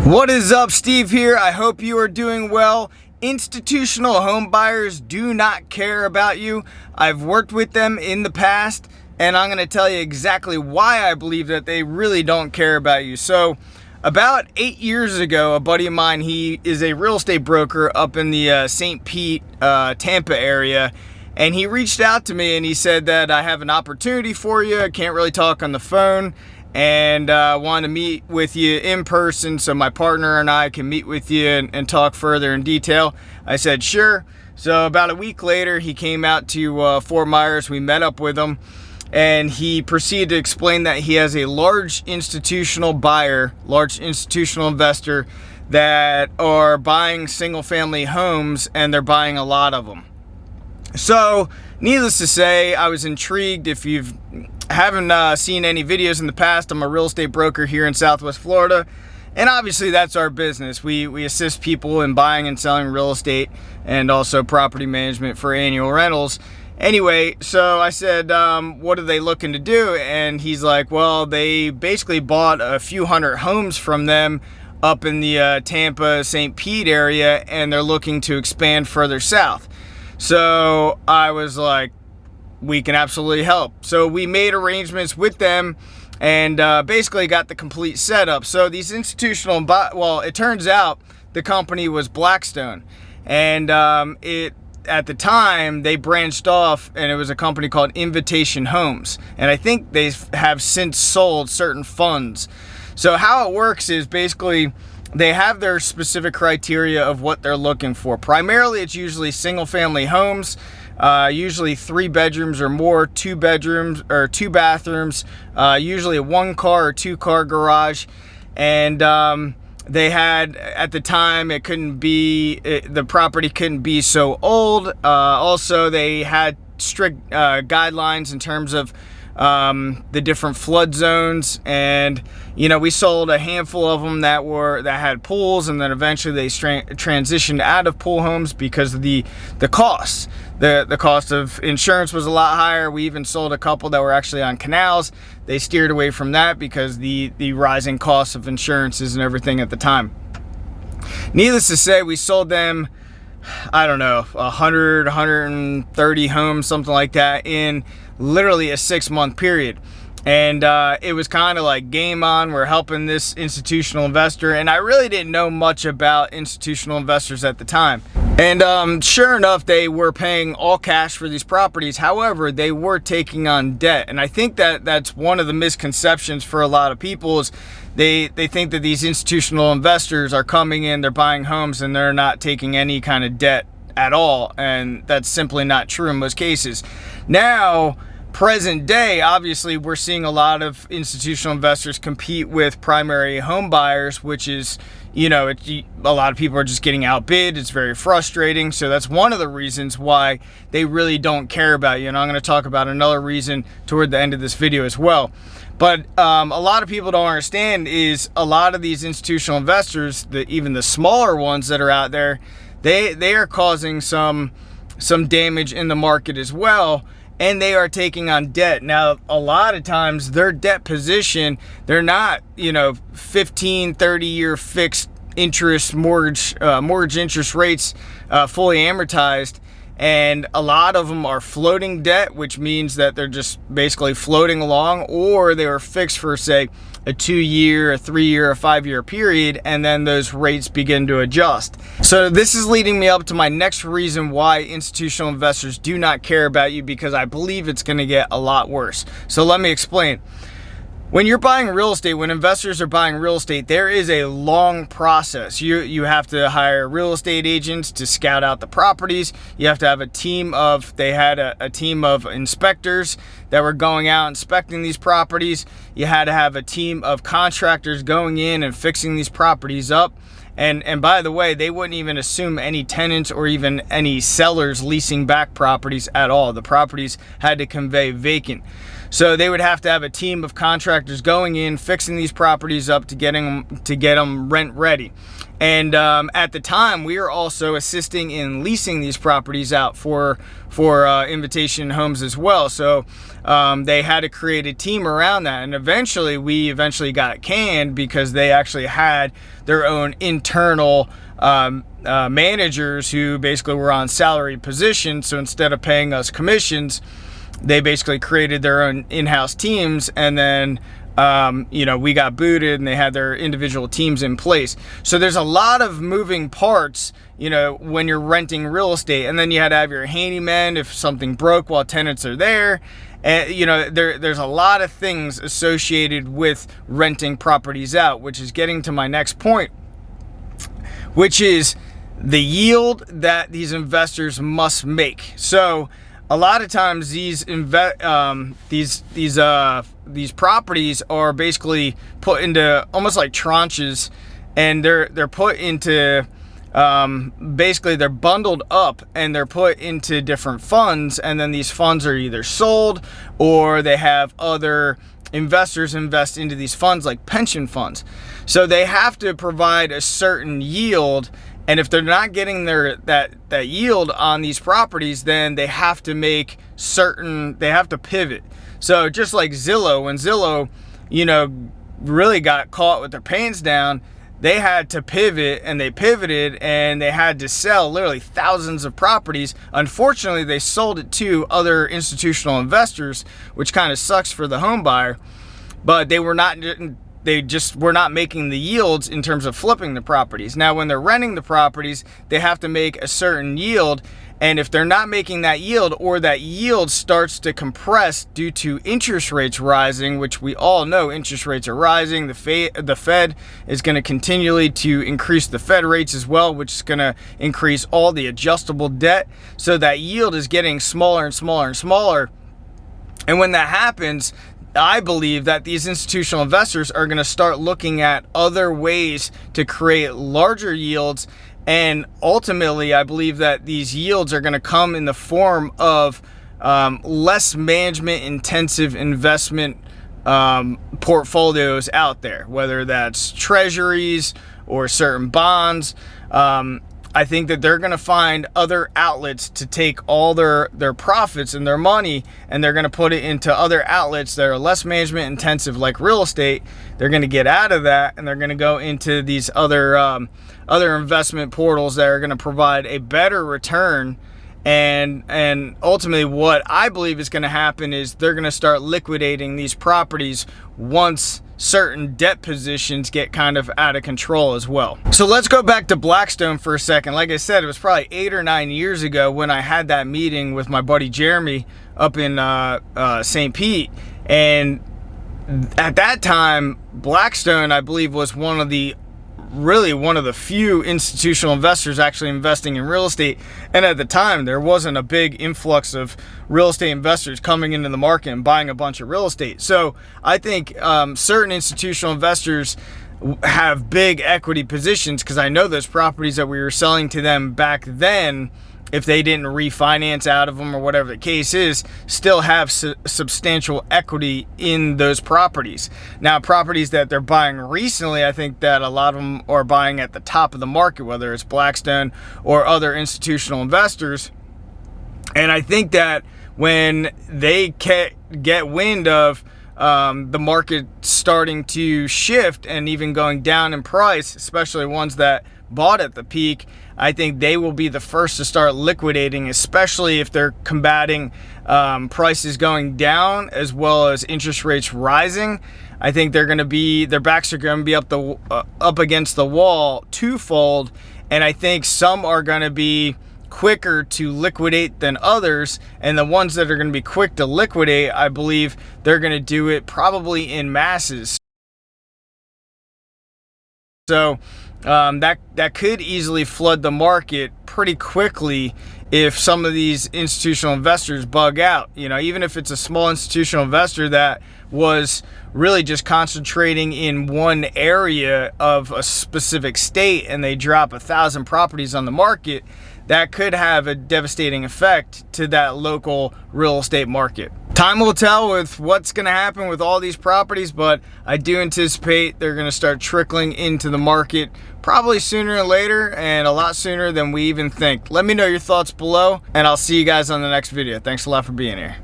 What is up, Steve here. I hope you are doing well. Institutional home buyers do not care about you. I've worked with them in the past, and I'm going to tell you exactly why I believe that they really don't care about you. So about 8 years ago, a buddy of mine, he is a real estate broker up in the St. Pete, Tampa area, and he reached out to me and he said that I have an opportunity for you. I can't really talk on the phone, and want to meet with you in person so my partner and I can meet with you and talk further in detail. I said sure. So about a week later, he came out to Fort Myers. We met up with him, and he proceeded to explain that he has a large institutional buyer, large institutional investor that are buying single family homes, and they're buying a lot of them. So needless to say, I was intrigued. If you haven't seen any videos in the past, I'm a real estate broker here in Southwest Florida, and obviously that's our business. We assist people in buying and selling real estate and also property management for annual rentals. Anyway, so I said, what are they looking to do? And he's like, well, they basically bought a few hundred homes from them up in the Tampa, St. Pete area, and they're looking to expand further south. So I was like, we can absolutely help. So we made arrangements with them and basically got the complete setup. So these institutional, well, it turns out the company was Blackstone, and at the time they branched off, and it was a company called Invitation Homes, and I think they have since sold certain funds. So how it works is basically they have their specific criteria of what they're looking for. Primarily, it's usually single family homes, usually 3 bedrooms or more, 2 bedrooms or 2 bathrooms, usually a 1-car or 2-car garage. And they had, at the time, the property couldn't be so old. Also, they had strict guidelines in terms of the different flood zones, and we sold a handful of them that had pools, and then eventually they transitioned out of pool homes because of the costs. The cost of insurance was a lot higher. We even sold a couple that were actually on canals. They steered away from that because the rising costs of insurances and everything at the time. Needless to say, we sold them, I don't know, 100, 130 homes, something like that, in literally a 6-month period. And it was kind of like game on. We're helping this institutional investor, and I really didn't know much about institutional investors at the time. And sure enough, they were paying all cash for these properties. However, they were taking on debt, and I think that that's one of the misconceptions for a lot of people is they think that these institutional investors are coming in, they're buying homes, and they're not taking any kind of debt at all, and that's simply not true in most cases. Now, present day, obviously, we're seeing a lot of institutional investors compete with primary home buyers, which is, a lot of people are just getting outbid. It's very frustrating. So that's one of the reasons why they really don't care about you. And I'm going to talk about another reason toward the end of this video as well. But a lot of people don't understand is a lot of these institutional investors, even the smaller ones that are out there, they are causing some damage in the market as well. And they are taking on debt. Now, a lot of times their debt position, they're not, 15, 30-year fixed interest mortgage interest rates, fully amortized. And a lot of them are floating debt, which means that they're just basically floating along, or they were fixed for, say, a 2-year, a 3-year, a 5-year period, and then those rates begin to adjust. So this is leading me up to my next reason why institutional investors do not care about you, because I believe it's going to get a lot worse. So let me explain. When you're buying real estate, when investors are buying real estate, there is a long process. You have to hire real estate agents to scout out the properties. You have to have a team of, they had a team of inspectors that were going out inspecting these properties. You had to have a team of contractors going in and fixing these properties up. And by the way, they wouldn't even assume any tenants or even any sellers leasing back properties at all. The properties had to convey vacant. So they would have to have a team of contractors going in, fixing these properties up to get them rent ready. And at the time, we were also assisting in leasing these properties out for Invitation Homes as well. So they had to create a team around that. And we eventually got canned because they actually had their own internal managers who basically were on salary positions. So instead of paying us commissions, they basically created their own in-house teams, and then we got booted and they had their individual teams in place. So there's a lot of moving parts, when you're renting real estate. And then you had to have your handyman if something broke while tenants are there. And, there's a lot of things associated with renting properties out, which is getting to my next point, which is the yield that these investors must make. So a lot of times these properties are basically put into almost like tranches, and they're put into basically they're bundled up and they're put into different funds, and then these funds are either sold or they have other investors invest into these funds like pension funds. So they have to provide a certain yield. And if they're not getting that yield on these properties, then they have to pivot. So just like Zillow, when Zillow, really got caught with their pants down, they had to pivot, and they pivoted, and they had to sell literally thousands of properties. Unfortunately, they sold it to other institutional investors, which kind of sucks for the home buyer, but they just were not making the yields in terms of flipping the properties. Now, when they're renting the properties, they have to make a certain yield. And if they're not making that yield, or that yield starts to compress due to interest rates rising, which we all know interest rates are rising, the Fed is going to continually to increase the Fed rates as well, which is going to increase all the adjustable debt. So that yield is getting smaller and smaller and smaller. And when that happens, I believe that these institutional investors are going to start looking at other ways to create larger yields. And ultimately, I believe that these yields are going to come in the form of less management intensive investment portfolios out there, whether that's treasuries or certain bonds. I think that they're going to find other outlets to take all their profits and their money, and they're going to put it into other outlets that are less management intensive, like real estate. They're going to get out of that, and they're going to go into these other investment portals that are going to provide a better return. And ultimately, what I believe is going to happen is they're going to start liquidating these properties once certain debt positions get kind of out of control as well. So let's go back to Blackstone for a second. Like I said, it was probably 8 or 9 years ago when I had that meeting with my buddy Jeremy up in St. Pete. And at that time, Blackstone, I believe, was one of the few institutional investors actually investing in real estate. And at the time, there wasn't a big influx of real estate investors coming into the market and buying a bunch of real estate. So I think certain institutional investors have big equity positions, because I know those properties that we were selling to them back then, if they didn't refinance out of them or whatever the case is, still have substantial equity in those properties. Now, properties that they're buying recently, I think that a lot of them are buying at the top of the market, whether it's Blackstone or other institutional investors. And I think that when they get wind of the market starting to shift and even going down in price, especially ones that bought at the peak, I think they will be the first to start liquidating, especially if they're combating prices going down as well as interest rates rising. I think their backs are going to be up against the wall twofold, and I think some are going to be quicker to liquidate than others, and the ones that are going to be quick to liquidate, I believe they're going to do it probably in masses. So that could easily flood the market pretty quickly if some of these institutional investors bug out. Even if it's a small institutional investor that was really just concentrating in one area of a specific state, and they drop 1,000 properties on the market, that could have a devastating effect to that local real estate market. Time will tell with what's going to happen with all these properties, but I do anticipate they're going to start trickling into the market probably sooner or later, and a lot sooner than we even think. Let me know your thoughts below, and I'll see you guys on the next video. Thanks a lot for being here.